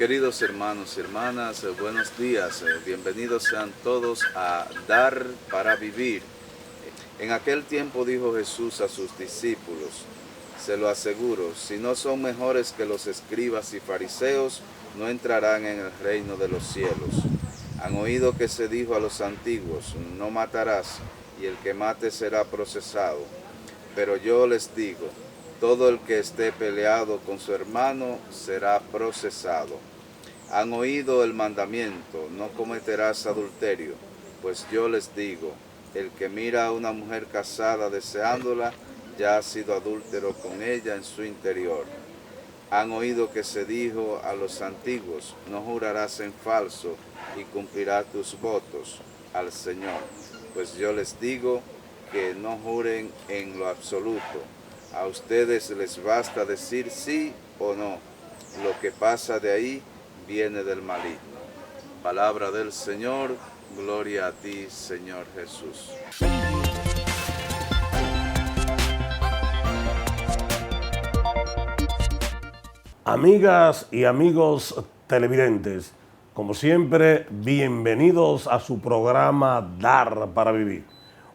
Queridos hermanos y hermanas, buenos días. Bienvenidos sean todos a Dar para Vivir. En aquel tiempo dijo Jesús a sus discípulos, se lo aseguro, si no son mejores que los escribas y fariseos, no entrarán en el reino de los cielos. Han oído que se dijo a los antiguos, no matarás, y el que mate será procesado. Pero yo les digo, todo el que esté peleado con su hermano será procesado. Han oído el mandamiento, no cometerás adulterio. Pues yo les digo, el que mira a una mujer casada deseándola, ya ha sido adúltero con ella en su interior. Han oído que se dijo a los antiguos, no jurarás en falso y cumplirás tus votos al Señor. Pues yo les digo que no juren en lo absoluto. A ustedes les basta decir sí o no. Lo que pasa de ahí viene del maligno. Palabra del Señor, gloria a ti, Señor Jesús. Amigas y amigos televidentes, como siempre, bienvenidos a su programa Dar para Vivir.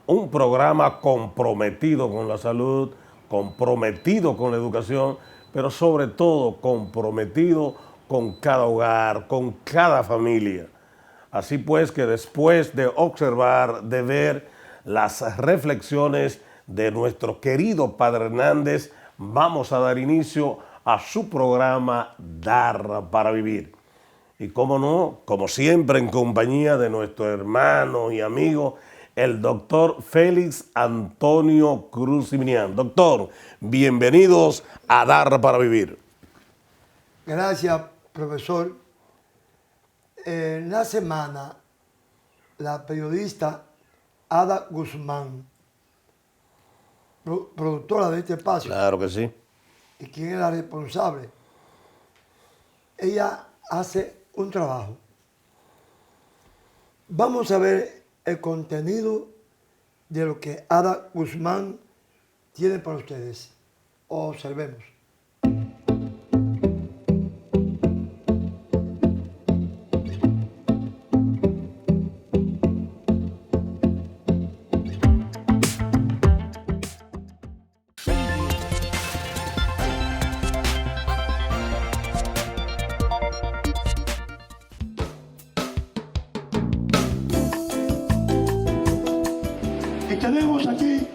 Un programa comprometido con la salud, comprometido con la educación, pero sobre todo comprometido con cada hogar, con cada familia. Así pues que después de observar, de ver las reflexiones de nuestro querido Padre Hernández, vamos a dar inicio a su programa Dar para Vivir. Y cómo no, como siempre en compañía de nuestro hermano y amigo, el doctor Félix Antonio Cruz Siminián. Doctor, bienvenidos a Dar para Vivir. Gracias, profesor. En la semana, la periodista Ada Guzmán, productora de este espacio, Claro que sí. y quien es la responsable, ella hace un trabajo. Vamos a ver el contenido de lo que Ada Guzmán tiene para ustedes. Observemos. Y tenemos aquí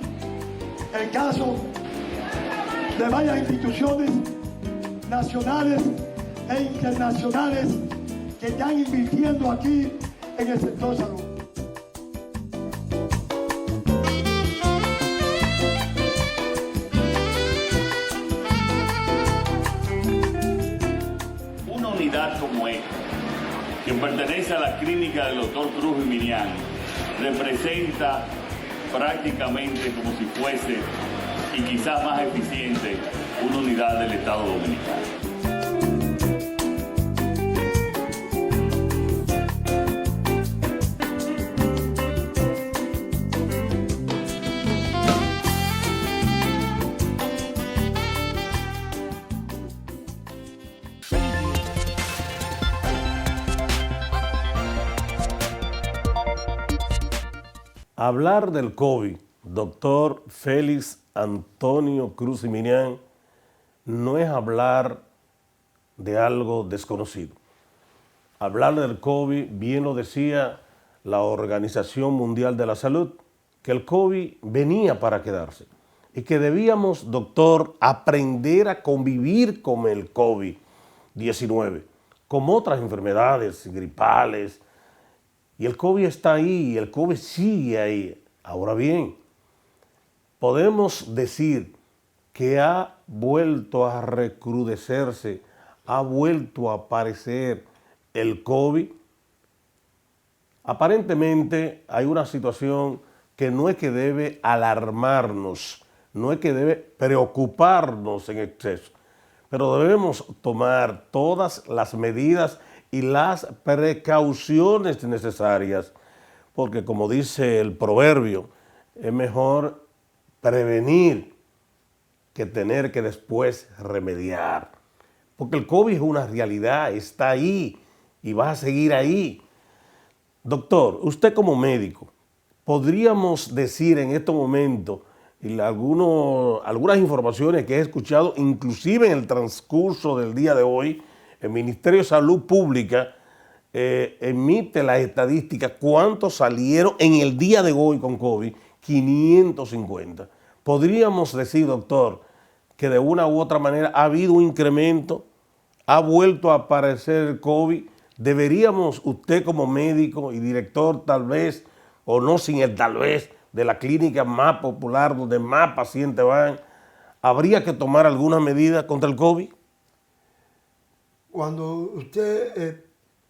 el caso de varias instituciones nacionales e internacionales que están invirtiendo aquí en el sector salud. Una unidad como esta, que pertenece a la clínica del doctor Cruz Siminián, representa prácticamente como si fuese, y quizás más eficiente, una unidad del Estado Dominicano. Hablar del COVID, doctor Félix Antonio Cruz Siminián, no es hablar de algo desconocido. Hablar del COVID, bien lo decía la Organización Mundial de la Salud, que el COVID venía para quedarse y que debíamos, doctor, aprender a convivir con el COVID-19, como otras enfermedades gripales. Y el COVID está ahí, y el COVID sigue ahí. Ahora bien, podemos decir que ha vuelto a recrudecerse, ha vuelto a aparecer el COVID. Aparentemente hay una situación que no es que debe alarmarnos, no es que debe preocuparnos en exceso, pero debemos tomar todas las medidas y las precauciones necesarias, porque como dice el proverbio, es mejor prevenir que tener que después remediar. porque el COVID es una realidad, está ahí y va a seguir ahí. Doctor, usted como médico, ¿podríamos decir en estos momentos algunas informaciones que he escuchado, inclusive en el transcurso del día de hoy, el Ministerio de Salud Pública emite la estadística, cuántos salieron en el día de hoy con COVID? 550. ¿Podríamos decir, doctor, que de una u otra manera ha habido un incremento, ha vuelto a aparecer el COVID? ¿Deberíamos, usted como médico y director tal vez, o no sin el tal vez, de la clínica más popular donde más pacientes van, habría que tomar alguna medida contra el COVID? Cuando usted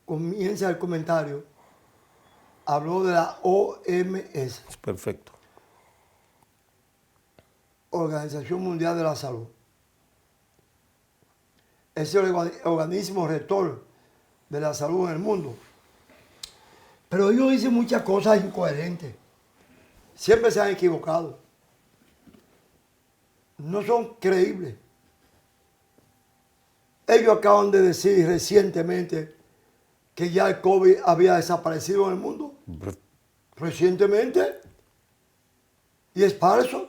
comienza el comentario, habló de la OMS, Perfecto. Organización Mundial de la Salud. Es el organismo rector de la salud en el mundo. Pero ellos dicen muchas cosas incoherentes. Siempre se han equivocado. No son creíbles. Ellos acaban de decir recientemente que ya el COVID había desaparecido en el mundo. Recientemente. Y es falso.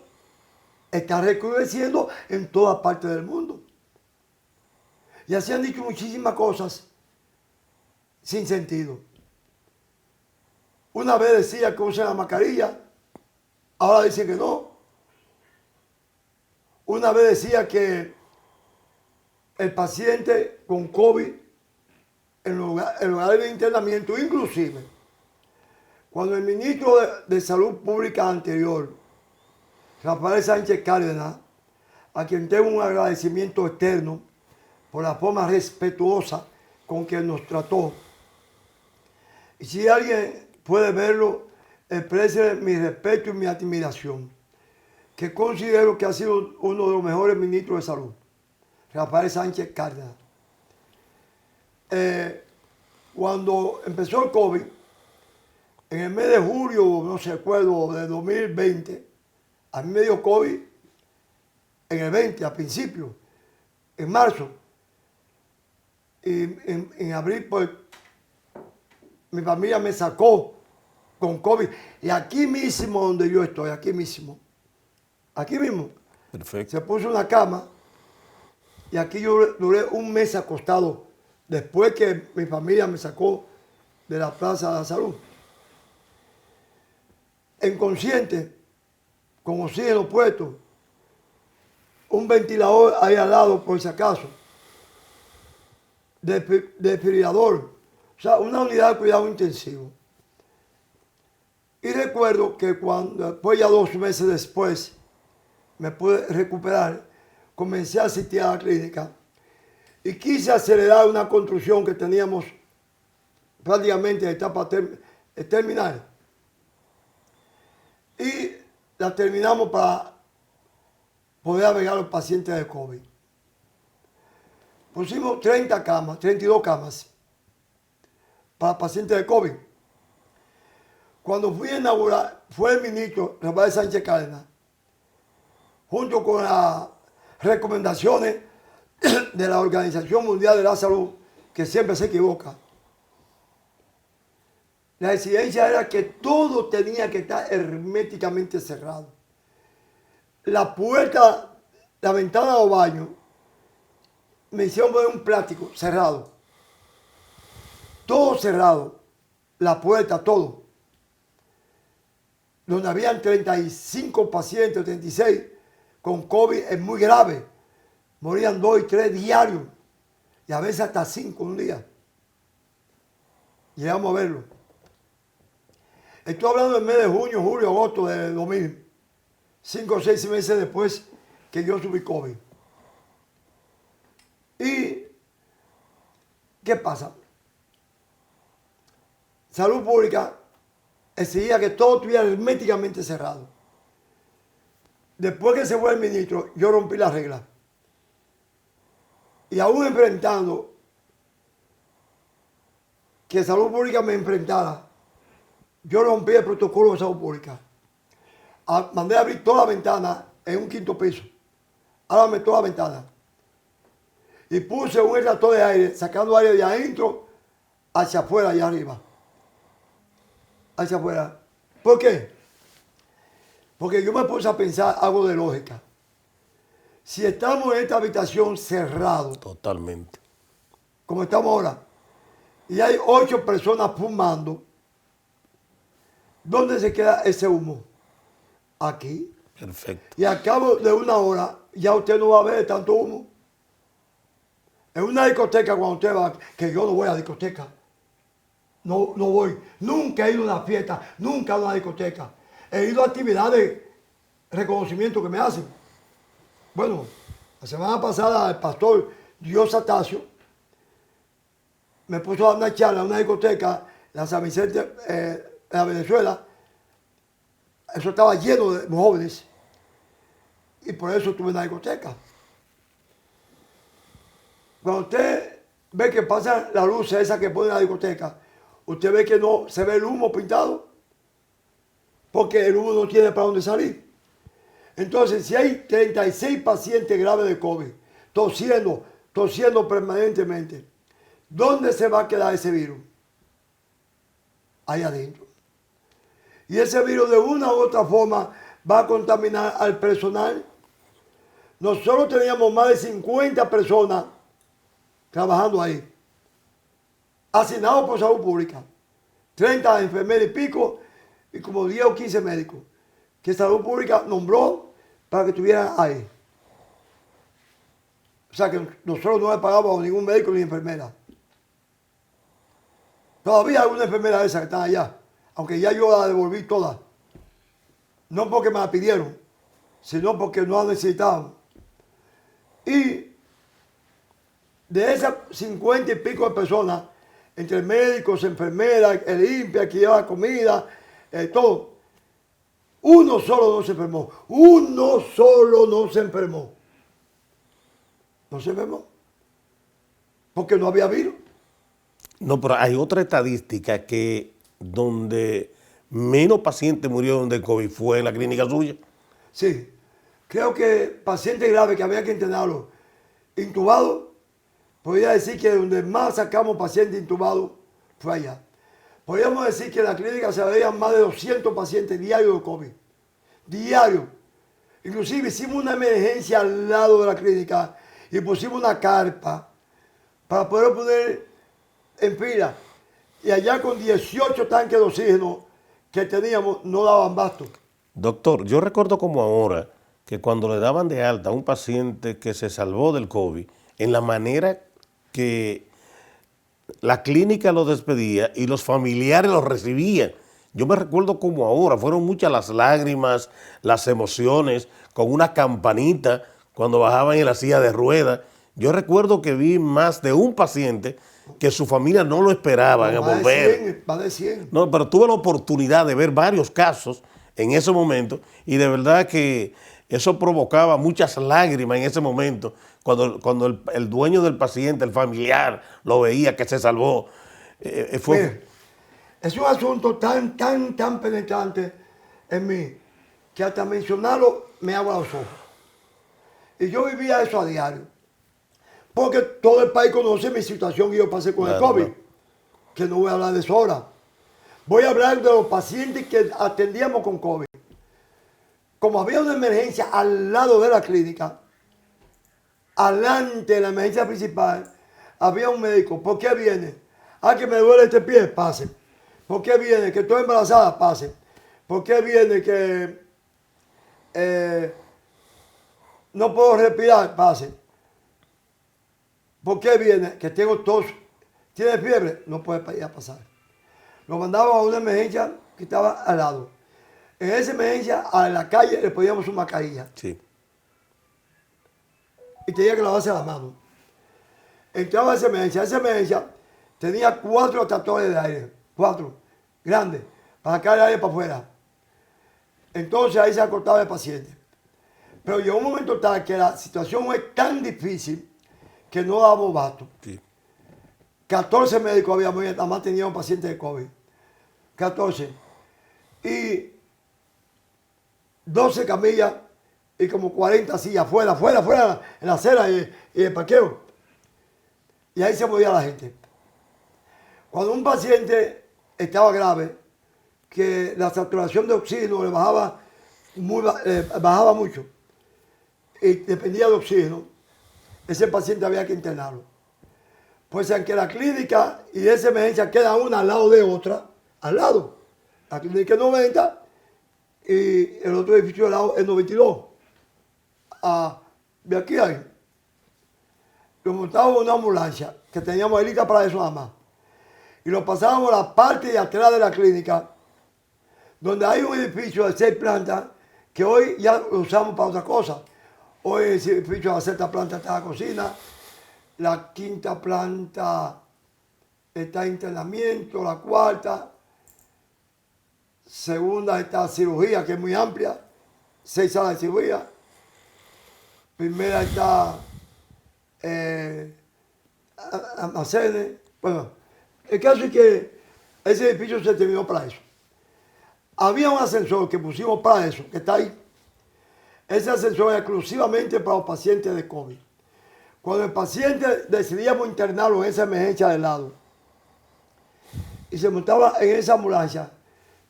Está recrudeciendo en toda parte del mundo. Ya se han dicho muchísimas cosas sin sentido. Una vez decía que usen la mascarilla, ahora dicen que no. Una vez decía que el paciente con COVID en lugar de internamiento, inclusive, cuando el ministro de Salud Pública anterior, Rafael Sánchez Cárdenas, a quien tengo un agradecimiento externo por la forma respetuosa con que nos trató. Y si alguien puede verlo, exprese mi respeto y mi admiración, que considero que ha sido uno de los mejores ministros de salud, Rafael Sánchez Cárdenas. Cuando empezó el COVID, en el mes de julio, no se acuerdo, de 2020, a mí me dio COVID en el 20, a principio, en marzo. Y en abril, pues, mi familia me sacó con COVID. Y aquí mismo donde yo estoy, aquí mismo, Perfecto. se puso una cama y aquí yo duré un mes acostado después que mi familia me sacó de la Plaza de la Salud. Inconsciente, con oxígeno puesto, un ventilador ahí al lado por si acaso, desfibrilador, o sea, una unidad de cuidado intensivo. Y recuerdo que después, ya 2 meses después, me pude recuperar, comencé a asistir a la clínica y quise acelerar una construcción que teníamos prácticamente en etapa terminal. Y la terminamos para poder albergar a los pacientes de COVID. Pusimos 30 camas, 32 camas para pacientes de COVID. Cuando fui a inaugurar, fue el ministro Rafael Sánchez Cárdenas, junto con las recomendaciones de la Organización Mundial de la Salud, que siempre se equivoca. La exigencia era que todo tenía que estar herméticamente cerrado. La puerta, la ventana de los baños, me hicieron poner un plástico cerrado. Todo cerrado. La puerta, todo. Donde habían 35 pacientes, 36, con COVID es muy grave. Morían 2 y 3 diarios. Y a veces hasta 5 en un día. Llegamos a verlo. Estoy hablando del mes de junio, julio, agosto de 2000. 5 o 6 meses después que yo subí COVID. ¿Y qué pasa? Salud Pública exigía que todo estuviera herméticamente cerrado. Después que se fue el ministro, yo rompí la regla. Y aún enfrentando que Salud Pública me enfrentara, yo rompí el protocolo de Salud Pública. Mandé a abrir toda la ventana en un 5.º piso. Ábrame toda la ventana. y puse un extractor de aire, sacando aire de adentro hacia afuera, allá arriba. Hacia afuera. ¿Por qué? Porque yo me puse a pensar algo de lógica. Si estamos en esta habitación cerrado, Totalmente. como estamos ahora, y hay 8 personas fumando, ¿dónde se queda ese humo? Aquí. Perfecto. Y al cabo de una hora, ya usted no va a ver tanto humo. En una discoteca, cuando usted va, que yo no voy a discoteca, no voy. Nunca he ido a una fiesta, nunca he ido a una discoteca. He ido a actividades de reconocimiento que me hacen. Bueno, la semana pasada el pastor Dios Atacio me puso a dar una charla en una discoteca en la San Vicente, en la Venezuela. Eso estaba lleno de jóvenes. Y por eso estuve en la discoteca. Cuando usted ve que pasan las luces esas que pone en la discoteca, usted ve que no se ve el humo pintado, porque el humo no tiene para dónde salir. Entonces, si hay 36 pacientes graves de COVID, tosiendo permanentemente, ¿dónde se va a quedar ese virus? Ahí adentro. Y ese virus de una u otra forma va a contaminar al personal. Nosotros teníamos más de 50 personas trabajando ahí, asignados por salud pública, 30 enfermeras y pico, y como 10 o 15 médicos, que salud pública nombró para que estuvieran ahí. O sea que nosotros no le pagábamos a ningún médico ni enfermera. Todavía hay alguna enfermera de esas que están allá, aunque ya yo la devolví toda. No porque me la pidieron, sino porque no la necesitaban. Y de esas 50 y pico de personas, entre médicos, enfermeras, el limpia, que lleva comida, todo, uno solo no se enfermó. Uno solo no se enfermó. No se enfermó. Porque no había virus. No, pero hay otra estadística que donde menos pacientes murieron de COVID fue en la clínica suya. Sí. Creo que pacientes graves que había que internarlos intubados, podría decir que donde más sacamos pacientes intubados fue allá. Podríamos decir que en la clínica se veían más de 200 pacientes diarios de COVID. Diario. Inclusive hicimos una emergencia al lado de la clínica y pusimos una carpa para poder poner en fila. Y allá con 18 tanques de oxígeno que teníamos no daban basto. Doctor, yo recuerdo como ahora que cuando le daban de alta a un paciente que se salvó del COVID, en la manera que la clínica lo despedía y los familiares lo recibían. Yo me recuerdo como ahora, fueron muchas las lágrimas, las emociones, con una campanita cuando bajaban en la silla de ruedas. Yo recuerdo que vi más de un paciente que su familia no lo esperaban a volver. Más de 100. No, pero tuve la oportunidad de ver varios casos en ese momento y de verdad que eso provocaba muchas lágrimas en ese momento cuando el dueño del paciente, el familiar, lo veía que se salvó. Mire, es un asunto tan penetrante en mí que hasta mencionarlo me agua los ojos. Y yo vivía eso a diario. Porque todo el país conoce mi situación que yo pasé con el COVID. Que no voy a hablar de eso ahora. Voy a hablar de los pacientes que atendíamos con COVID. Como había una emergencia al lado de la clínica, adelante de la emergencia principal, había un médico. ¿Por qué viene? Ah, que me duele este pie, pase. ¿Por qué viene? Que estoy embarazada, pase. ¿Por qué viene? Que no puedo respirar, pase. ¿Por qué viene? Que tengo tos. ¿Tiene fiebre? No puede ir a pasar. Lo mandaba a una emergencia que estaba al lado. En esa emergencia, a la calle le poníamos una mascarilla. Sí. Y tenía que lavarse las manos. Entraba a esa emergencia tenía 4 extractores de aire. 4, grandes, para sacar el aire para afuera. Entonces ahí se acortaba el paciente. Pero llegó un momento tal que la situación fue tan difícil que no dábamos basto. Sí. 14 médicos habíamos, nada más teníamos pacientes de COVID. 14. Y 12 camillas y como 40 sillas fuera, en la acera y el parqueo. y ahí se moría la gente. Cuando un paciente estaba grave, que la saturación de oxígeno le bajaba, bajaba mucho y dependía de oxígeno, ese paciente había que internarlo. Pues aunque la clínica y esa emergencia quedan una al lado de otra, al lado, la clínica es 90 y el otro edificio al lado es 92. De aquí a ahí, lo montábamos en una ambulancia, que teníamos ahí lista para eso nada más, y lo pasábamos a la parte de atrás de la clínica, donde hay un edificio de 6 plantas, que hoy ya lo usamos para otra cosa. Hoy ese edificio de la 6ª planta está la cocina, la 5ª planta está internamiento, la 4ª, 2ª está cirugía, que es muy amplia, 6 salas de cirugía. 1ª está almacenes. Bueno, el caso es que ese edificio se terminó para eso. Había un ascensor que pusimos para eso, que está ahí. Ese ascensor era exclusivamente para los pacientes de COVID. Cuando el paciente decidíamos internarlo en esa emergencia de lado y se montaba en esa ambulancia,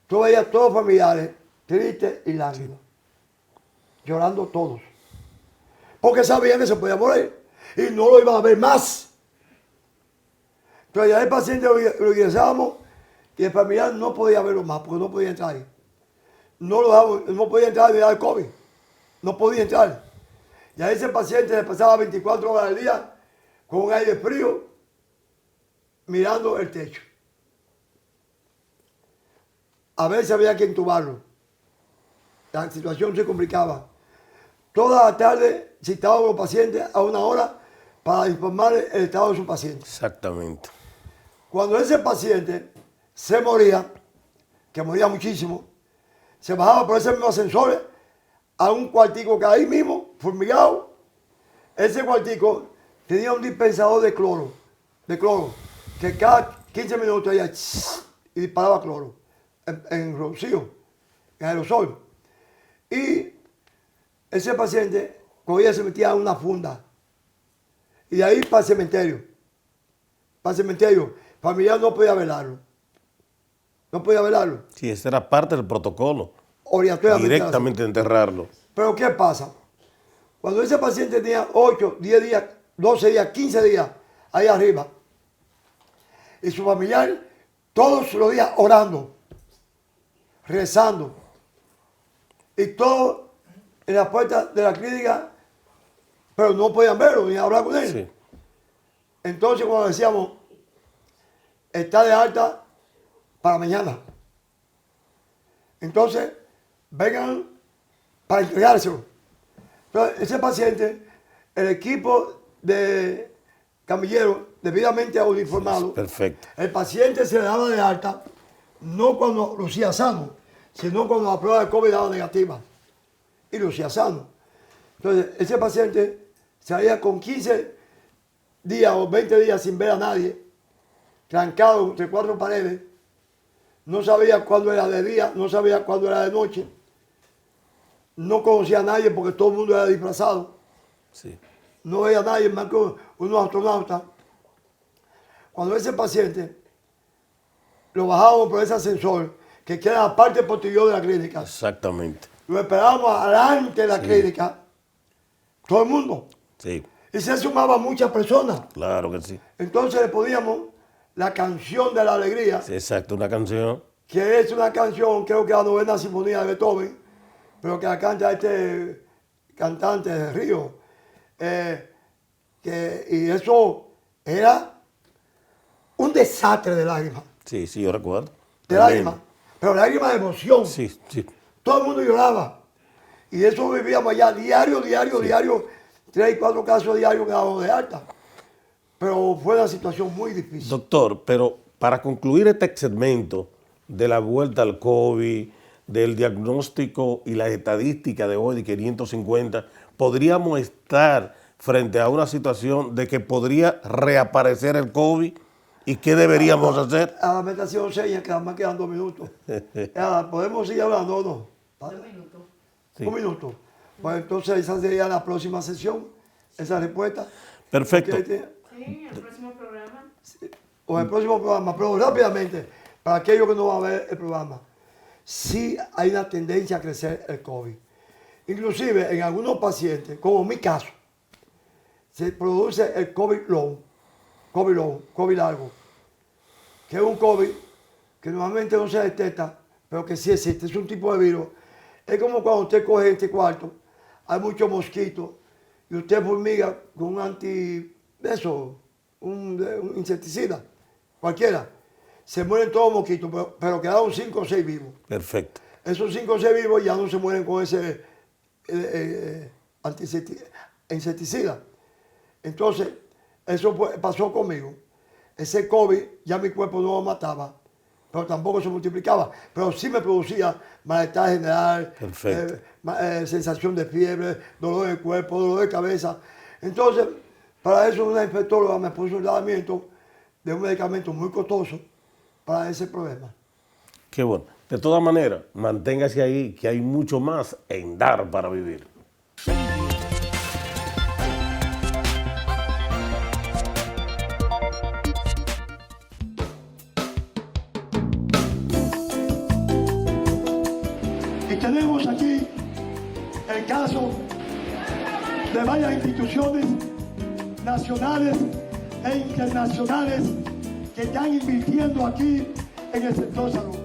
tú veías todos los familiares tristes y lágrimas, llorando todos, porque sabían que se podía morir y no lo iban a ver más. Entonces ya el paciente lo ingresábamos y el familiar no podía verlo más porque no podía entrar ahí. No podía entrar a unidad de COVID, no podía entrar. Y a ese paciente le pasaba 24 horas al día con un aire frío, mirando el techo. A veces había que intubarlo. La situación se complicaba. Toda la tarde citábamos a los pacientes a 1 hora para informar el estado de su paciente. Exactamente. Cuando ese paciente se moría, que moría muchísimo, se bajaba por ese mismo ascensor a un cuartico que ahí mismo, fumigado. Ese cuartico tenía un dispensador de cloro, que cada 15 minutos ella y disparaba cloro en rocío, en aerosol. Y ese paciente cogía, se metía en una funda y de ahí para el cementerio. Familiar no podía velarlo. Sí, esa era parte del protocolo. Obligatoriamente. Directamente enterrarlo. Pero ¿qué pasa? Cuando ese paciente tenía 8, 10 días, 12 días, 15 días ahí arriba, y su familiar todos los días orando, rezando, y todo en la puerta de la clínica, pero no podían verlo ni hablar con él. Sí. Entonces cuando decíamos, está de alta para mañana, entonces vengan para entregárselo. Entonces, ese paciente, el equipo de camilleros debidamente uniformado, Perfecto. el paciente se le daba de alta, no cuando lucía sano, sino cuando la prueba de COVID daba negativa y lucía sano. Entonces, ese paciente salía con 15 días o 20 días sin ver a nadie, trancado entre 4 paredes, no sabía cuándo era de día, no sabía cuándo era de noche, no conocía a nadie porque todo el mundo era disfrazado, Sí. no veía a nadie más que unos astronautas. Cuando ese paciente lo bajábamos por ese ascensor, que queda en la parte posterior de la clínica, Exactamente. lo esperábamos adelante de la clínica, todo el mundo, Sí, y se sumaban muchas personas. claro que sí. Entonces le poníamos la canción de la alegría, Sí, exacto, una canción. que es una canción, creo que la 9ª sinfonía de Beethoven, pero que la canta este cantante de Río. Y eso era un desastre de lágrimas, Sí, sí, yo recuerdo. de lágrimas, pero lágrimas de emoción. Sí, sí. Todo el mundo lloraba. Y eso vivíamos allá diario, 3 y 4 casos diarios que dábamos de alta. Pero fue una situación muy difícil. Doctor, pero para concluir este segmento de la vuelta al COVID, del diagnóstico y la estadística de hoy de 550, podríamos estar frente a una situación de que podría reaparecer el COVID y qué deberíamos hacer. La meditación seña que nada más quedan 2 minutos. Ya, ¿podemos seguir hablando o no? 2 minutos. Sí. 1 minuto. Pues entonces esa sería la próxima sesión, esa respuesta. Perfecto. Porque Sí, el próximo programa. O el próximo programa, pero rápidamente, para aquellos que no van a ver el programa, sí hay una tendencia a crecer el COVID. Inclusive en algunos pacientes, como en mi caso, se produce el COVID long, COVID largo, que es un COVID que normalmente no se detecta, pero que sí existe, es un tipo de virus. Es como cuando usted coge este cuarto, hay muchos mosquitos, y usted fumiga con un insecticida, cualquiera. Se mueren todos los mosquitos, pero quedaron 5 o 6 vivos. Perfecto. Esos 5 o 6 vivos ya no se mueren con ese insecticida. Entonces, eso pasó conmigo. Ese COVID ya mi cuerpo no lo mataba, pero tampoco se multiplicaba. Pero sí me producía malestar general, sensación de fiebre, dolor de cuerpo, dolor de cabeza. Entonces, para eso una infectóloga me puso un tratamiento de un medicamento muy costoso para ese problema. Qué bueno. De todas maneras, manténgase ahí, que hay mucho más en Dar para Vivir. Y tenemos aquí el caso de varias instituciones nacionales e internacionales que están invirtiendo aquí en el sector salud.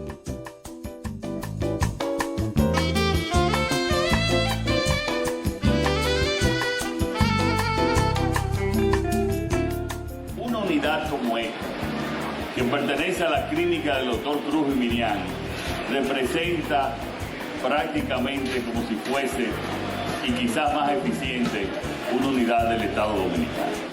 Una unidad como esta, que pertenece a la clínica del Dr. Cruz y Minian, representa prácticamente como si fuese, y quizás más eficiente, una unidad del Estado Dominicano.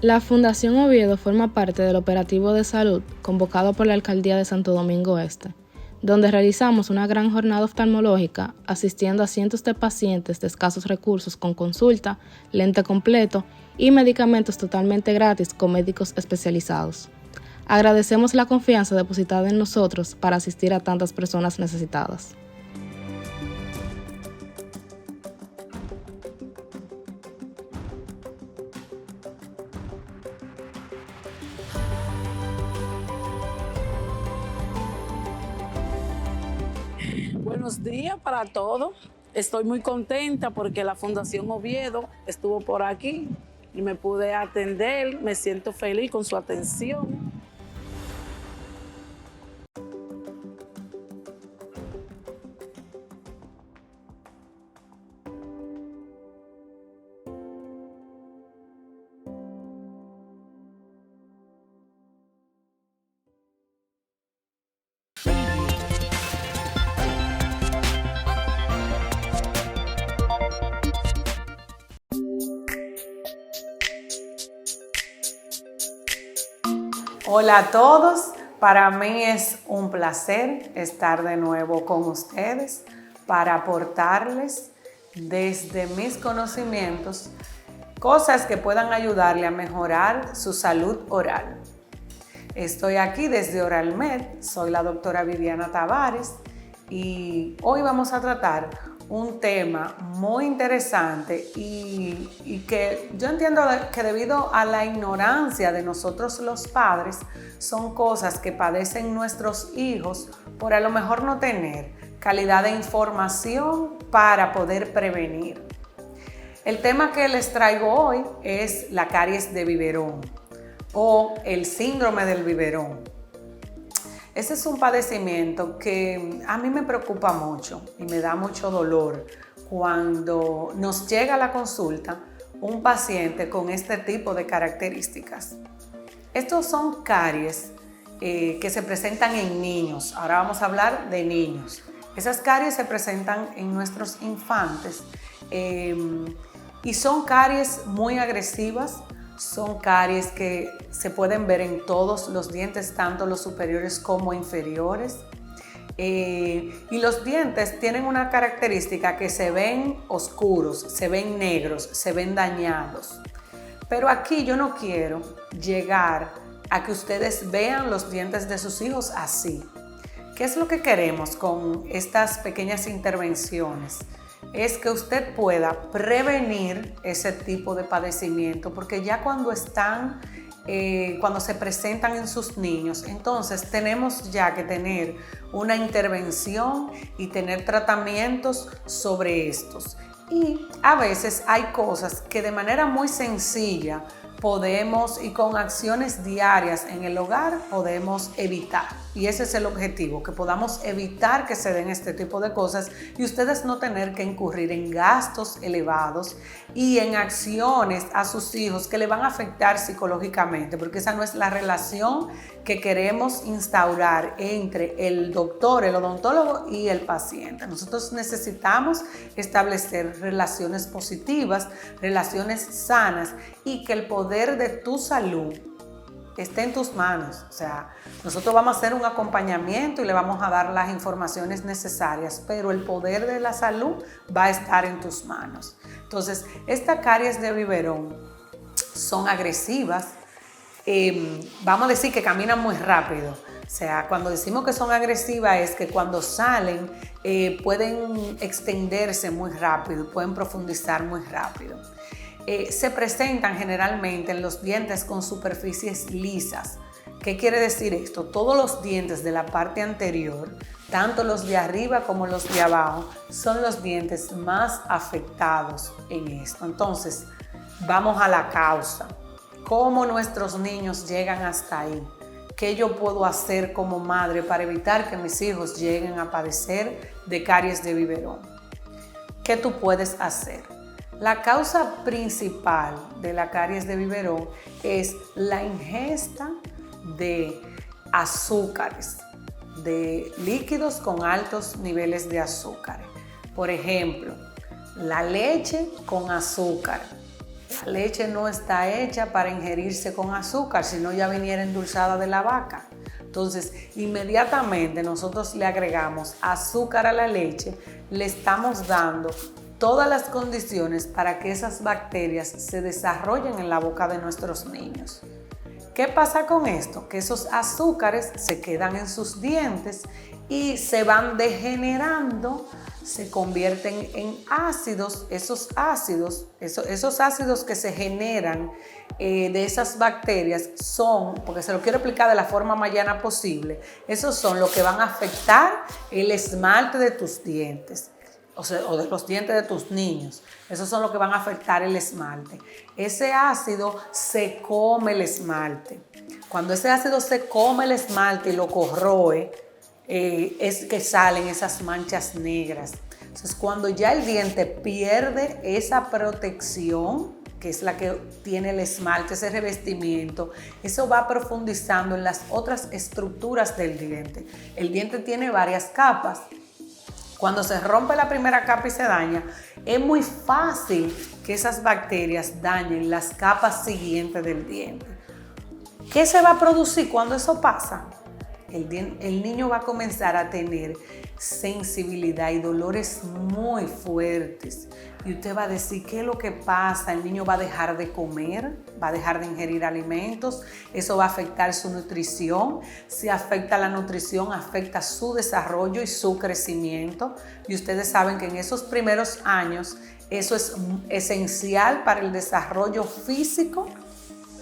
La Fundación Oviedo forma parte del operativo de salud convocado por la Alcaldía de Santo Domingo Este, donde realizamos una gran jornada oftalmológica asistiendo a cientos de pacientes de escasos recursos con consulta, lente completo y medicamentos totalmente gratis con médicos especializados. Agradecemos la confianza depositada en nosotros para asistir a tantas personas necesitadas. Buenos días para todos. Estoy muy contenta porque la Fundación Oviedo estuvo por aquí y me pude atender. Me siento feliz con su atención. Hola a todos, para mí es un placer estar de nuevo con ustedes para aportarles desde mis conocimientos cosas que puedan ayudarle a mejorar su salud oral. Estoy aquí desde OralMed, soy la doctora Viviana Tavares y hoy vamos a tratar un tema muy interesante y que yo entiendo que debido a la ignorancia de nosotros los padres, son cosas que padecen nuestros hijos por a lo mejor no tener calidad de información para poder prevenir. El tema que les traigo hoy es la caries de biberón o el síndrome del biberón. Ese es un padecimiento que a mí me preocupa mucho y me da mucho dolor cuando nos llega a la consulta un paciente con este tipo de características. Estos son caries que se presentan en niños. Ahora vamos a hablar de niños. Esas caries se presentan en nuestros infantes y son caries muy agresivas Son caries que se pueden ver en todos los dientes, tanto los superiores como inferiores. Y los dientes tienen una característica que se ven oscuros, se ven negros, se ven dañados. Pero aquí yo no quiero llegar a que ustedes vean los dientes de sus hijos así. ¿Qué es lo que queremos con estas pequeñas intervenciones? Es que usted pueda prevenir ese tipo de padecimiento, porque ya cuando se presentan en sus niños, entonces tenemos ya que tener una intervención y tener tratamientos sobre estos. Y a veces hay cosas que de manera muy sencilla podemos, y con acciones diarias en el hogar, podemos evitar. Y ese es el objetivo, que podamos evitar que se den este tipo de cosas y ustedes no tener que incurrir en gastos elevados y en acciones a sus hijos que le van a afectar psicológicamente, porque esa no es la relación que queremos instaurar entre el doctor, el odontólogo y el paciente. Nosotros necesitamos establecer relaciones positivas, relaciones sanas, y que el poder de tu salud esté en tus manos. O sea, nosotros vamos a hacer un acompañamiento y le vamos a dar las informaciones necesarias, pero el poder de la salud va a estar en tus manos. Entonces, estas caries de biberón son agresivas. Vamos a decir que caminan muy rápido. O sea, cuando decimos que son agresivas es que cuando salen pueden extenderse muy rápido, pueden profundizar muy rápido. Se presentan generalmente en los dientes con superficies lisas. ¿Qué quiere decir esto? Todos los dientes de la parte anterior, tanto los de arriba como los de abajo, son los dientes más afectados en esto. Entonces, vamos a la causa. ¿Cómo nuestros niños llegan hasta ahí? ¿Qué yo puedo hacer como madre para evitar que mis hijos lleguen a padecer de caries de biberón? ¿Qué tú puedes hacer? La causa principal de la caries de biberón es la ingesta de azúcares, de líquidos con altos niveles de azúcar. Por ejemplo, la leche con azúcar. La leche no está hecha para ingerirse con azúcar, sino ya viniera endulzada de la vaca. Entonces, inmediatamente nosotros le agregamos azúcar a la leche, le estamos dando todas las condiciones para que esas bacterias se desarrollen en la boca de nuestros niños. ¿Qué pasa con esto? Que esos azúcares se quedan en sus dientes y se van degenerando, se convierten en ácidos. Esos ácidos que se generan de esas bacterias son, porque se lo quiero explicar de la forma más llana posible, esos son los que van a afectar el esmalte de tus dientes. O de los dientes de tus niños. Esos son los que van a afectar el esmalte. Ese ácido se come el esmalte. Cuando ese ácido se come el esmalte y lo corroe, es que salen esas manchas negras. Entonces, cuando ya el diente pierde esa protección, que es la que tiene el esmalte, ese revestimiento, eso va profundizando en las otras estructuras del diente. El diente tiene varias capas. Cuando se rompe la primera capa y se daña, es muy fácil que esas bacterias dañen las capas siguientes del diente. ¿Qué se va a producir cuando eso pasa? El niño va a comenzar a tener sensibilidad y dolores muy fuertes. Y usted va a decir, ¿qué es lo que pasa? El niño va a dejar de comer, va a dejar de ingerir alimentos. Eso va a afectar su nutrición. Si afecta la nutrición, afecta su desarrollo y su crecimiento. Y ustedes saben que en esos primeros años eso es esencial para el desarrollo físico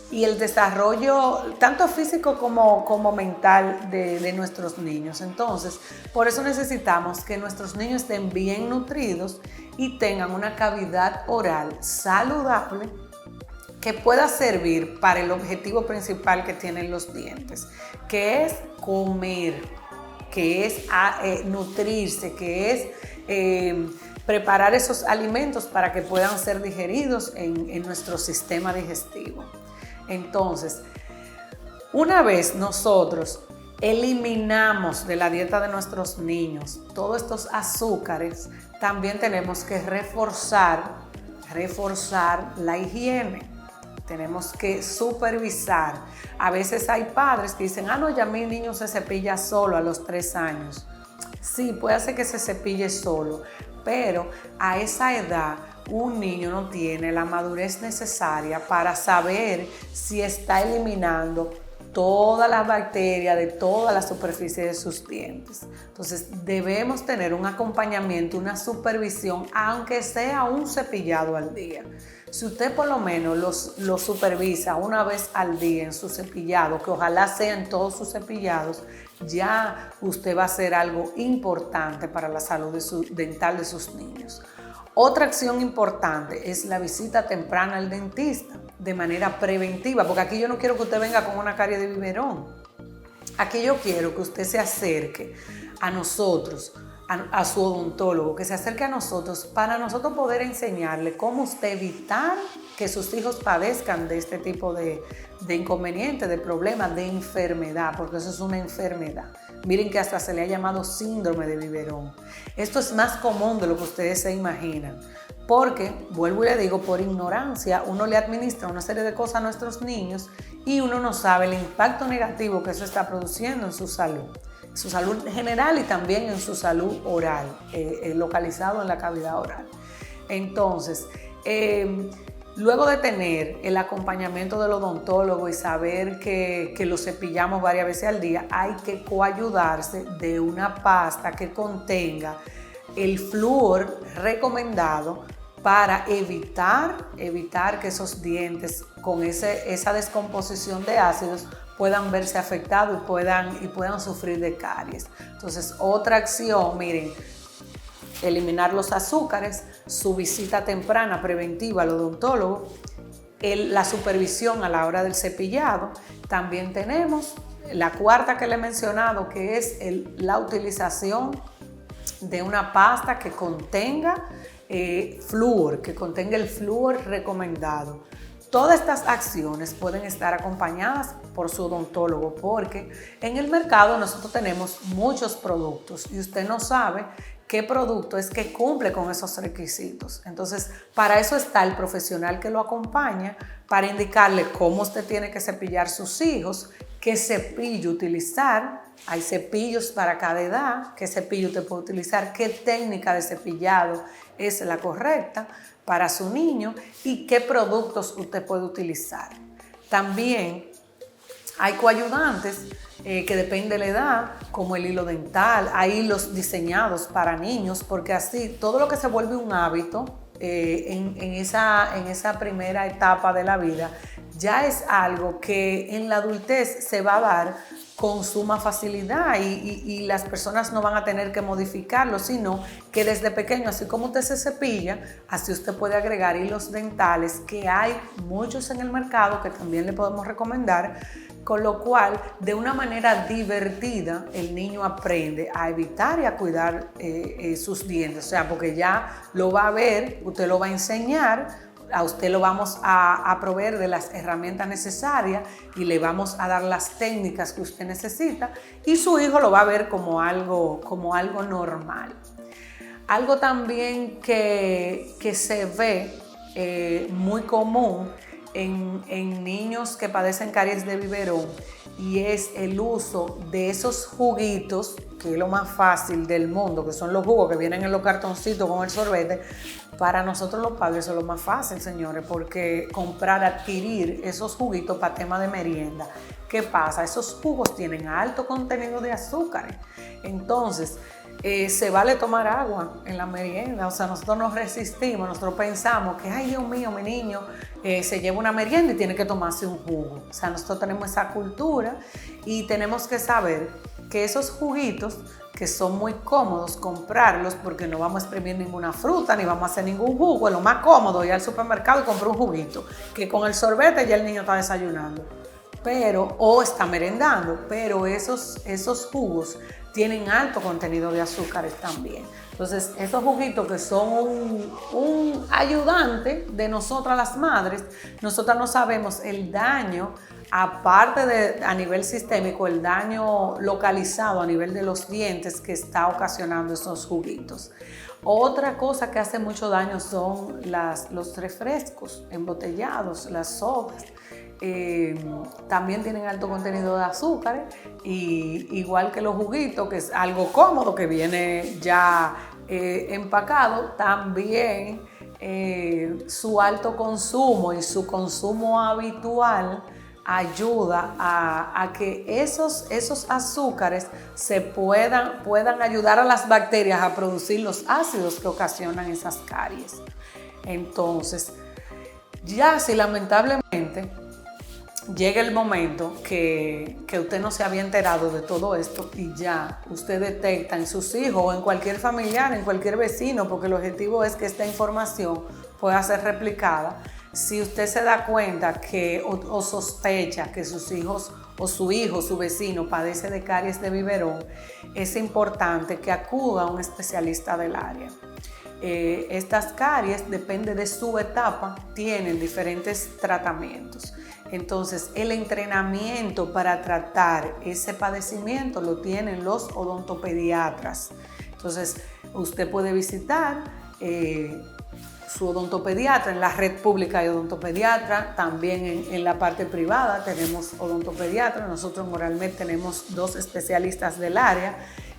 y el desarrollo tanto físico como mental de nuestros niños. Entonces, por eso necesitamos que nuestros niños estén bien nutridos y tengan una cavidad oral saludable que pueda servir para el objetivo principal que tienen los dientes, que es comer, que es nutrirse, que es preparar esos alimentos para que puedan ser digeridos en nuestro sistema digestivo. Entonces, una vez nosotros eliminamos de la dieta de nuestros niños todos estos azúcares, también tenemos que reforzar la higiene. Tenemos que supervisar. A veces hay padres que dicen, no, ya mi niño se cepilla solo a los 3 años. Sí, puede ser que se cepille solo, pero a esa edad un niño no tiene la madurez necesaria para saber si está eliminando todas las bacterias de toda la superficie de sus dientes. Entonces debemos tener un acompañamiento, una supervisión, aunque sea un cepillado al día. Si usted por lo menos lo supervisa una vez al día en su cepillado, que ojalá sean todos sus cepillados, ya usted va a hacer algo importante para la salud dental de sus niños. Otra acción importante es la visita temprana al dentista de manera preventiva, porque aquí yo no quiero que usted venga con una carie de biberón. Aquí yo quiero que usted se acerque a nosotros, a su odontólogo, que se acerque a nosotros para nosotros poder enseñarle cómo usted evitar que sus hijos padezcan de este tipo de inconvenientes, de problemas, de enfermedad, porque eso es una enfermedad. Miren que hasta se le ha llamado síndrome de biberón. Esto es más común de lo que ustedes se imaginan, porque, vuelvo y le digo, por ignorancia uno le administra una serie de cosas a nuestros niños y uno no sabe el impacto negativo que eso está produciendo en su salud general y también en su salud oral, localizado en la cavidad oral. Entonces, luego de tener el acompañamiento del odontólogo y saber que lo cepillamos varias veces al día, hay que coayudarse de una pasta que contenga el flúor recomendado para evitar que esos dientes con esa descomposición de ácidos puedan verse afectados y puedan sufrir de caries. Entonces, otra acción, miren, eliminar los azúcares, su visita temprana preventiva al odontólogo, la supervisión a la hora del cepillado. También tenemos la cuarta que le he mencionado, que es la utilización de una pasta que contenga flúor, que contenga el flúor recomendado. Todas estas acciones pueden estar acompañadas por su odontólogo, porque en el mercado nosotros tenemos muchos productos y usted no sabe qué producto es que cumple con esos requisitos. Entonces, para eso está el profesional que lo acompaña, para indicarle cómo usted tiene que cepillar sus hijos, qué cepillo utilizar. Hay cepillos para cada edad, qué cepillo usted puede utilizar, qué técnica de cepillado es la correcta para su niño y qué productos usted puede utilizar. También hay coayudantes que depende de la edad, como el hilo dental. Hay hilos diseñados para niños, porque así todo lo que se vuelve un hábito en esa primera etapa de la vida ya es algo que en la adultez se va a dar con suma facilidad y las personas no van a tener que modificarlo, sino que desde pequeño, así como usted se cepilla, así usted puede agregar hilos dentales, que hay muchos en el mercado que también le podemos recomendar, con lo cual de una manera divertida el niño aprende a evitar y a cuidar sus dientes, o sea, porque ya lo va a ver, usted lo va a enseñar, a usted lo vamos a proveer de las herramientas necesarias y le vamos a dar las técnicas que usted necesita, y su hijo lo va a ver como algo normal. Algo también que se ve muy común en niños que padecen caries de biberón, y es el uso de esos juguitos, que es lo más fácil del mundo, que son los jugos que vienen en los cartoncitos con el sorbete. Para nosotros los padres eso es lo más fácil, señores, porque adquirir esos juguitos para tema de merienda. ¿Qué pasa? Esos jugos tienen alto contenido de azúcar. Entonces, se vale tomar agua en la merienda. O sea, nosotros nos resistimos, nosotros pensamos que, ay, Dios mío, mi niño se lleva una merienda y tiene que tomarse un jugo. O sea, nosotros tenemos esa cultura y tenemos que saber que esos juguitos, que son muy cómodos comprarlos, porque no vamos a exprimir ninguna fruta ni vamos a hacer ningún jugo, es lo más cómodo ir al supermercado y comprar un juguito, que con el sorbete ya el niño está desayunando o está merendando, pero esos jugos tienen alto contenido de azúcares también. Entonces, esos juguitos que son un ayudante de nosotras las madres, nosotras no sabemos el daño, aparte de a nivel sistémico, el daño localizado a nivel de los dientes que está ocasionando esos juguitos. Otra cosa que hace mucho daño son los refrescos embotellados, las sodas. También tienen alto contenido de azúcares, y igual que los juguitos, que es algo cómodo, que viene ya empacado, también su alto consumo y su consumo habitual ayuda a que esos azúcares puedan ayudar a las bacterias a producir los ácidos que ocasionan esas caries. Entonces, ya si lamentablemente llega el momento que usted no se había enterado de todo esto y ya usted detecta en sus hijos o en cualquier familiar, en cualquier vecino, porque el objetivo es que esta información pueda ser replicada. Si usted se da cuenta o sospecha que sus hijos o su hijo, su vecino, padece de caries de biberón, es importante que acuda a un especialista del área. Estas caries, depende de su etapa, tienen diferentes tratamientos. Entonces, el entrenamiento para tratar ese padecimiento lo tienen los odontopediatras. Entonces, usted puede visitar su odontopediatra. En la red pública hay odontopediatra, también en la parte privada tenemos odontopediatra. Nosotros en Moralmed tenemos 2 especialistas del área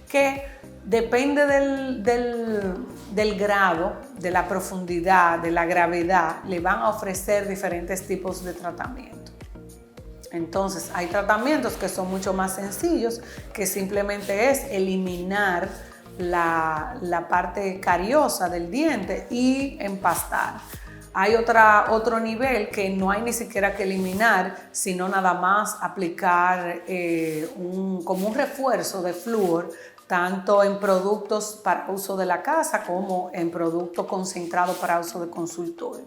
que depende del grado, de la profundidad, de la gravedad, le van a ofrecer diferentes tipos de tratamiento. Entonces, hay tratamientos que son mucho más sencillos, que simplemente es eliminar la parte cariosa del diente y empastar. Hay otro nivel que no hay ni siquiera que eliminar, sino nada más aplicar como un refuerzo de flúor, tanto en productos para uso de la casa como en productos concentrados para uso de consultorio.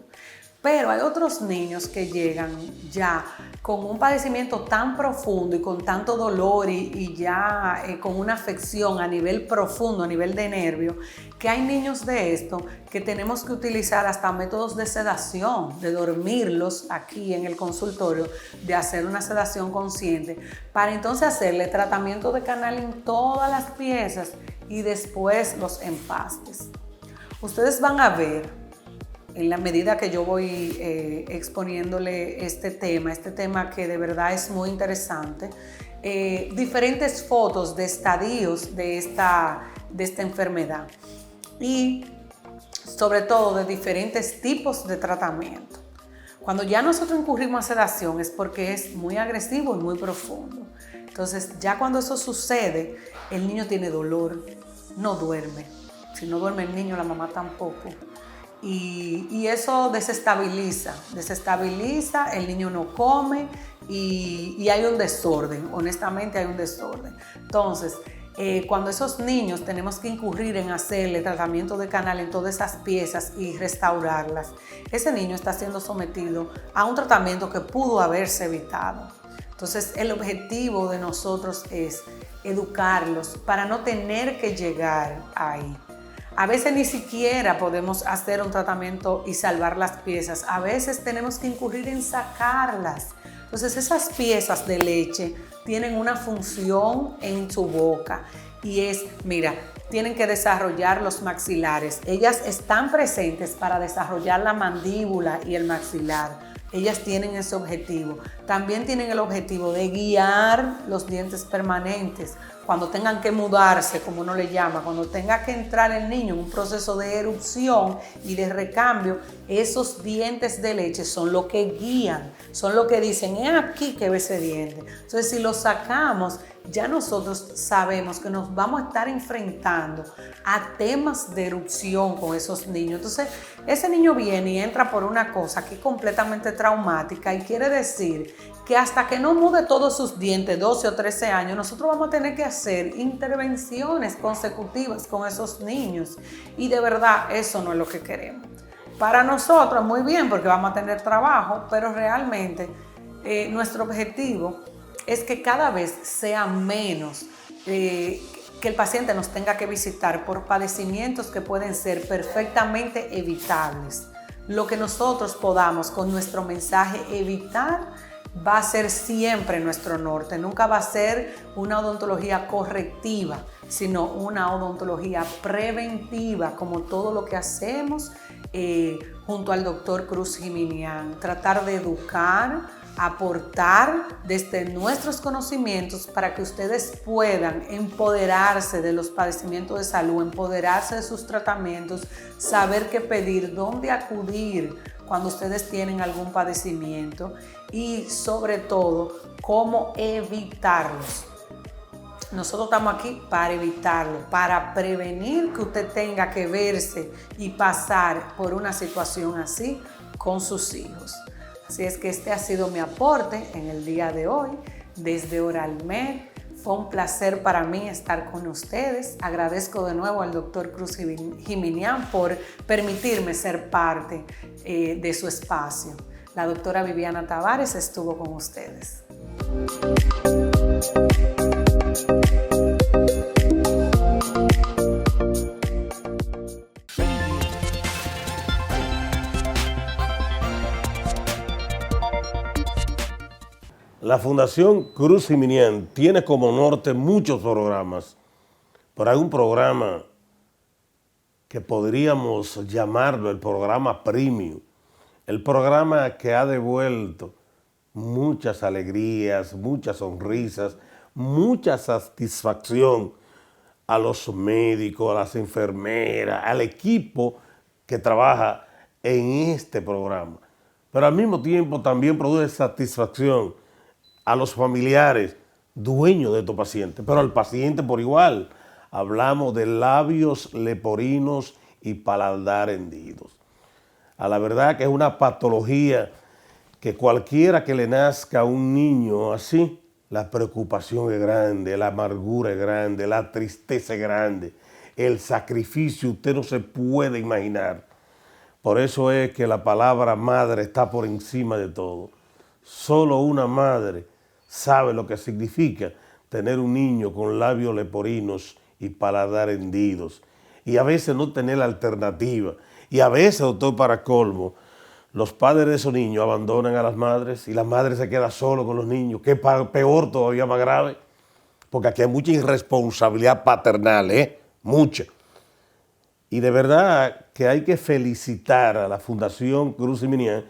Pero hay otros niños que llegan ya con un padecimiento tan profundo y con tanto dolor y ya con una afección a nivel profundo, a nivel de nervio, que hay niños de esto que tenemos que utilizar hasta métodos de sedación, de dormirlos aquí en el consultorio, de hacer una sedación consciente, para entonces hacerle tratamiento de canal en todas las piezas y después los empastes. Ustedes van a ver, en la medida que yo voy exponiéndole este tema que de verdad es muy interesante, diferentes fotos de estadios de esta enfermedad y sobre todo de diferentes tipos de tratamiento. Cuando ya nosotros incurrimos a sedación es porque es muy agresivo y muy profundo. Entonces, ya cuando eso sucede, el niño tiene dolor, no duerme. Si no duerme el niño, la mamá tampoco. Y eso desestabiliza, el niño no come y hay un desorden, honestamente hay un desorden. Entonces, cuando esos niños tenemos que incurrir en hacerle tratamiento de canal en todas esas piezas y restaurarlas, ese niño está siendo sometido a un tratamiento que pudo haberse evitado. Entonces, el objetivo de nosotros es educarlos para no tener que llegar ahí. A veces ni siquiera podemos hacer un tratamiento y salvar las piezas. A veces tenemos que incurrir en sacarlas. Entonces, esas piezas de leche tienen una función en su boca y es, mira, tienen que desarrollar los maxilares. Ellas están presentes para desarrollar la mandíbula y el maxilar. Ellas tienen ese objetivo. También tienen el objetivo de guiar los dientes permanentes. Cuando tengan que mudarse, como uno le llama, cuando tenga que entrar el niño en un proceso de erupción y de recambio, esos dientes de leche son lo que guían, son lo que dicen, es aquí que ve ese diente. Entonces, si lo sacamos, ya nosotros sabemos que nos vamos a estar enfrentando a temas de erupción con esos niños. Entonces, ese niño viene y entra por una cosa que es completamente traumática y quiere decir que hasta que no mude todos sus dientes, 12 o 13 años, nosotros vamos a tener que hacer intervenciones consecutivas con esos niños. Y de verdad, eso no es lo que queremos. Para nosotros, muy bien, porque vamos a tener trabajo, pero realmente nuestro objetivo es que cada vez sea menos que el paciente nos tenga que visitar por padecimientos que pueden ser perfectamente evitables. Lo que nosotros podamos con nuestro mensaje evitar va a ser siempre nuestro norte. Nunca va a ser una odontología correctiva, sino una odontología preventiva, como todo lo que hacemos junto al doctor Cruz Jiminián. Tratar de educar, aportar desde nuestros conocimientos para que ustedes puedan empoderarse de los padecimientos de salud, empoderarse de sus tratamientos, saber qué pedir, dónde acudir cuando ustedes tienen algún padecimiento y sobre todo cómo evitarlos. Nosotros estamos aquí para evitarlo, para prevenir que usted tenga que verse y pasar por una situación así con sus hijos. Así es que este ha sido mi aporte en el día de hoy desde Oralmed. Fue un placer para mí estar con ustedes. Agradezco de nuevo al doctor Cruz Jiminián por permitirme ser parte de su espacio. La doctora Viviana Tavares estuvo con ustedes. La Fundación Cruz Jiminián tiene como norte muchos programas, pero hay un programa que podríamos llamarlo el programa premium, el programa que ha devuelto muchas alegrías, muchas sonrisas, mucha satisfacción a los médicos, a las enfermeras, al equipo que trabaja en este programa. Pero al mismo tiempo también produce satisfacción a los familiares dueños de estos pacientes, pero al paciente por igual. Hablamos de labios leporinos y paladar hendidos. A la verdad que es una patología que cualquiera que le nazca a un niño así, la preocupación es grande, la amargura es grande, la tristeza es grande, el sacrificio usted no se puede imaginar. Por eso es que la palabra madre está por encima de todo. Solo una madre sabe lo que significa tener un niño con labios leporinos y paladar hendidos. Y a veces no tener la alternativa. Y a veces, doctor, para colmo, los padres de esos niños abandonan a las madres y la madre se queda solo con los niños. Que peor, todavía más grave, porque aquí hay mucha irresponsabilidad paternal, mucha. Y de verdad que hay que felicitar a la Fundación Cruz Jiminián,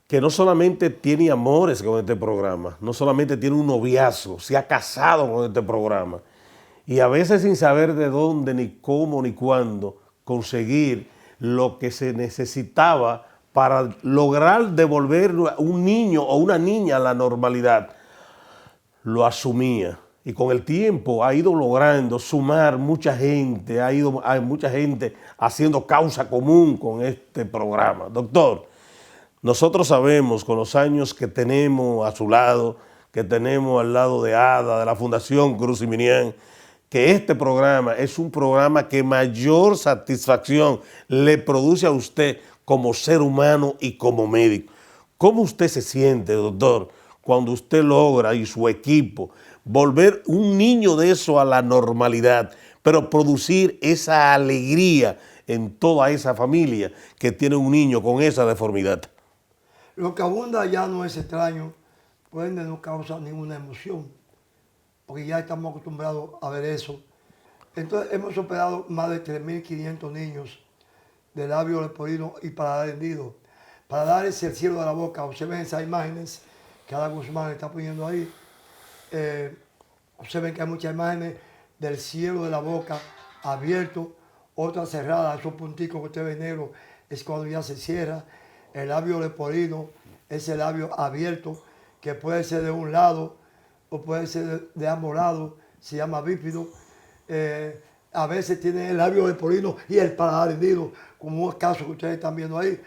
que no solamente tiene amores con este programa, no solamente tiene un noviazgo, se ha casado con este programa. Y a veces sin saber de dónde, ni cómo, ni cuándo conseguir lo que se necesitaba para lograr devolver un niño o una niña a la normalidad, lo asumía. Y con el tiempo ha ido logrando sumar mucha gente, hay mucha gente haciendo causa común con este programa. Doctor, nosotros sabemos con los años que tenemos a su lado, que tenemos al lado de ADA, de la Fundación Cruz Jiminián, que este programa es un programa que mayor satisfacción le produce a usted como ser humano y como médico. ¿Cómo usted se siente, doctor, cuando usted logra y su equipo volver un niño de eso a la normalidad, pero producir esa alegría en toda esa familia que tiene un niño con esa deformidad? Lo que abunda ya no es extraño, por ende no causa ninguna emoción, porque ya estamos acostumbrados a ver eso. Entonces hemos operado más de 3.500 niños de labios leporinos y paladar hendido. Paladar es el cielo de la boca. Observen esas imágenes que Ada Guzmán está poniendo ahí. Observen que hay muchas imágenes del cielo de la boca abierto, otras cerradas. Esos punticos que usted ve negros es cuando ya se cierra. El labio leporino es el labio abierto, que puede ser de un lado o puede ser de ambos lados, se llama bífido. A veces tiene el labio leporino y el paladar hendido, como un caso que ustedes están viendo ahí.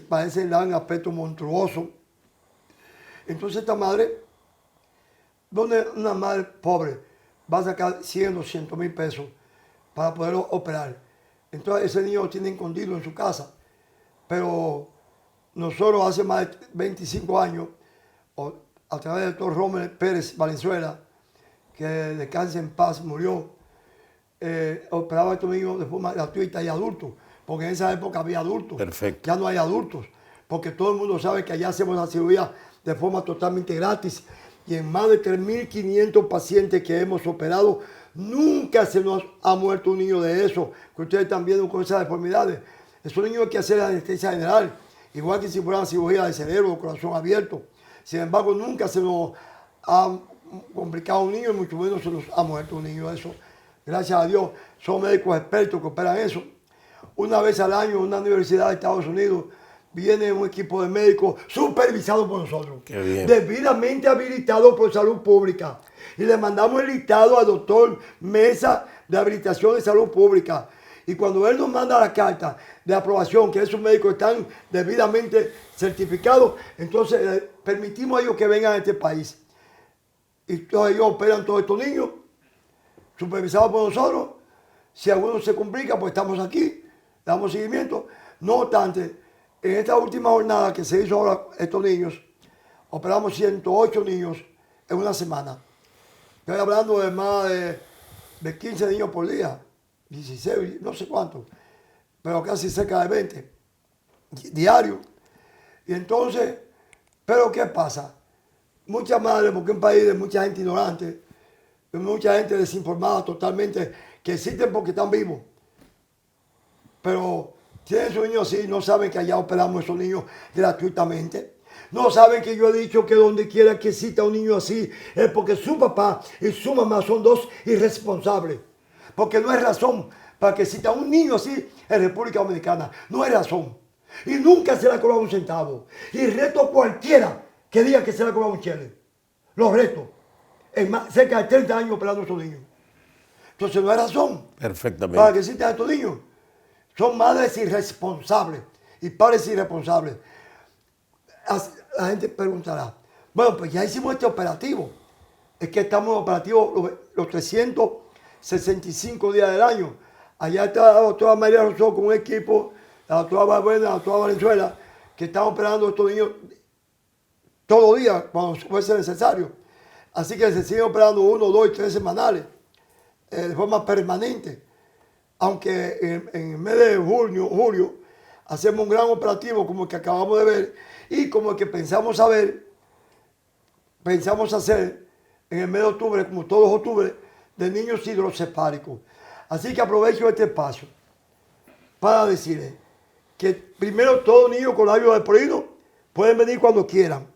Parecen dar un aspecto monstruoso. Entonces esta madre, donde una madre pobre va a sacar 100 o 100 mil pesos para poderlo operar. Entonces ese niño lo tiene escondido en su casa. Pero nosotros hace más de 25 años, a través del doctor Rommel Pérez Valenzuela, que de cáncer en paz murió, operaba a estos niños de forma gratuita y adultos, porque en esa época había adultos. Perfecto. Ya no hay adultos, porque todo el mundo sabe que allá hacemos la cirugía de forma totalmente gratis. Y en más de 3.500 pacientes que hemos operado, nunca se nos ha muerto un niño de eso, que ustedes están viendo con esas deformidades. Esos niños hay que hacer anestesia general, igual que si fuera cirugía de cerebro o corazón abierto. Sin embargo, nunca se nos ha complicado un niño, y mucho menos se nos ha muerto un niño de eso. Gracias a Dios, son médicos expertos que operan eso. Una vez al año, en una universidad de Estados Unidos, viene un equipo de médicos supervisado por nosotros, debidamente habilitado por Salud Pública. Y le mandamos el listado al doctor Mesa de Habilitación de Salud Pública. Y cuando él nos manda la carta de aprobación, que esos médicos están debidamente certificados, entonces permitimos a ellos que vengan a este país. Y todos ellos operan todos estos niños, supervisados por nosotros. Si alguno se complica, pues estamos aquí, damos seguimiento. No obstante, en esta última jornada que se hizo ahora estos niños, operamos 108 niños en una semana. Estoy hablando de más de 15 niños por día, 16, no sé cuántos, pero casi cerca de 20 diarios. Y entonces, ¿pero qué pasa? Muchas madres, porque es un país de mucha gente ignorante, de mucha gente desinformada totalmente, que existen porque están vivos. Pero tienen sus niños así, no saben que allá operamos a esos niños gratuitamente. No saben que yo he dicho que donde quiera que exista un niño así es porque su papá y su mamá son dos irresponsables. Porque no hay razón para que exista un niño así en República Dominicana. No hay razón. Y nunca se le ha cobrado un centavo. Y reto a cualquiera que diga que se le ha cobrado un chele. Los reto. En cerca de 30 años operando a esos niños. Entonces no hay razón para que existan estos niños. Son madres irresponsables y padres irresponsables. La gente preguntará, bueno, pues ya hicimos este operativo. Es que estamos en operativo los 365 días del año. Allá está la doctora María Rosó con un equipo, la doctora Barbuena, la doctora Valenzuela, que están operando a estos niños todos los días cuando fuese necesario. Así que se siguen operando 1, 2 y 3 semanales de forma permanente. Aunque en el mes de julio, hacemos un gran operativo como el que acabamos de ver y como el que pensamos hacer en el mes de octubre, como todos los octubre, de niños hidrocefálicos. Así que aprovecho este espacio para decirles que primero todos los niños con labios desporidos pueden venir cuando quieran.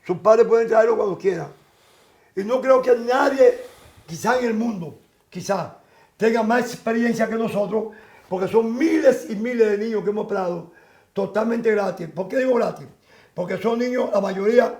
Sus padres pueden traerlo cuando quieran. Y no creo que nadie, quizá en el mundo, quizá, tenga más experiencia que nosotros, porque son miles y miles de niños que hemos operado totalmente gratis. ¿Por qué digo gratis? Porque son niños, la mayoría,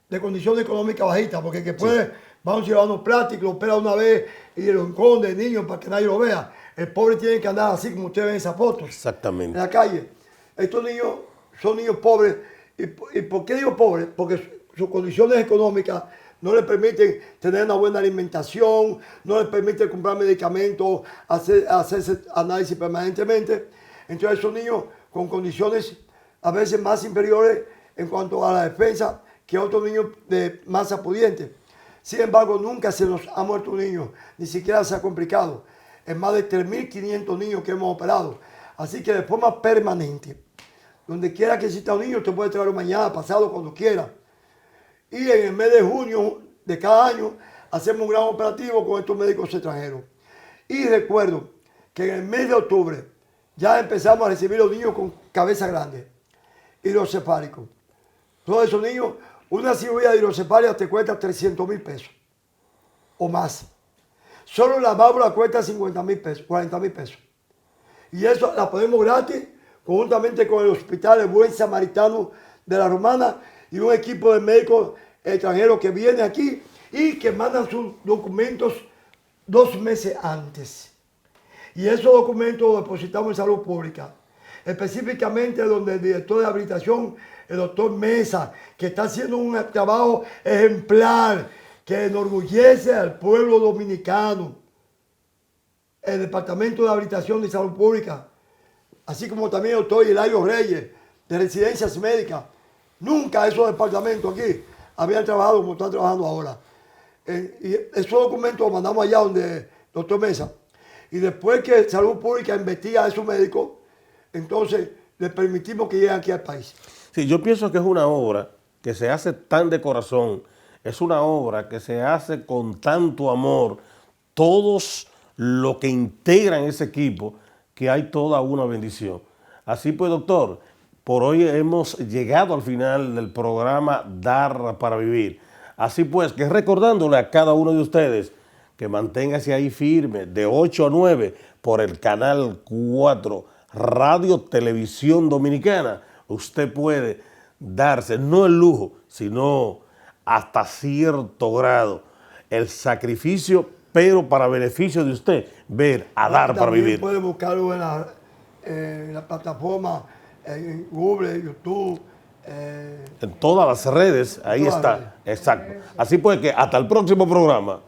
de condición económica bajita, porque el que puede, va a un ciudadano plástico, lo opera una vez y lo esconde el niño para que nadie lo vea. El pobre tiene que andar así como ustedes ven esas fotos. Exactamente. En la calle. Estos niños son niños pobres. ¿Y por qué digo pobres? Porque sus condiciones económicas no les permiten tener una buena alimentación, no les permiten comprar medicamentos, hacerse análisis permanentemente. Entonces son niños con condiciones a veces más inferiores en cuanto a la defensa que otros niños de masa pudiente. Sin embargo, nunca se nos ha muerto un niño, ni siquiera se ha complicado. En más de 3.500 niños que hemos operado. Así que de forma permanente, donde quiera que exista un niño, usted puede traerlo mañana, pasado, cuando quiera. Y en el mes de junio de cada año hacemos un gran operativo con estos médicos extranjeros. Y recuerdo que en el mes de octubre ya empezamos a recibir los niños con cabeza grande, hidrocefálicos. Todos esos niños, una cirugía de hidrocefalia te cuesta 300,000 pesos o más. Solo la válvula cuesta 50,000 pesos, 40,000 pesos. Y eso la ponemos gratis, conjuntamente con el Hospital El Buen Samaritano de la Romana y un equipo de médicos extranjeros que viene aquí y que mandan sus documentos 2 meses antes. Y esos documentos los depositamos en Salud Pública, específicamente donde el director de habilitación, el doctor Mesa, que está haciendo un trabajo ejemplar, que enorgullece al pueblo dominicano, el Departamento de Habilitación de Salud Pública, así como también el doctor Hilario Reyes, de Residencias Médicas. Nunca esos departamentos aquí habían trabajado como están trabajando ahora. Y esos documentos los mandamos allá donde el doctor Mesa. Y después que Salud Pública investiga a esos médicos, entonces les permitimos que lleguen aquí al país. Sí, yo pienso que es una obra que se hace tan de corazón, es una obra que se hace con tanto amor, todos los que integran ese equipo, que hay toda una bendición. Así pues, doctor, por hoy hemos llegado al final del programa Dar para Vivir. Así pues, que recordándole a cada uno de ustedes que manténgase ahí firme de 8 a 9 por el canal 4 Radio Televisión Dominicana. Usted puede darse, no el lujo, sino hasta cierto grado, el sacrificio, pero para beneficio de usted, ver a Dar para Vivir. Puede buscarlo en la plataforma, en Google, YouTube. En todas las redes, ahí está. Exacto. Así pues que hasta el próximo programa.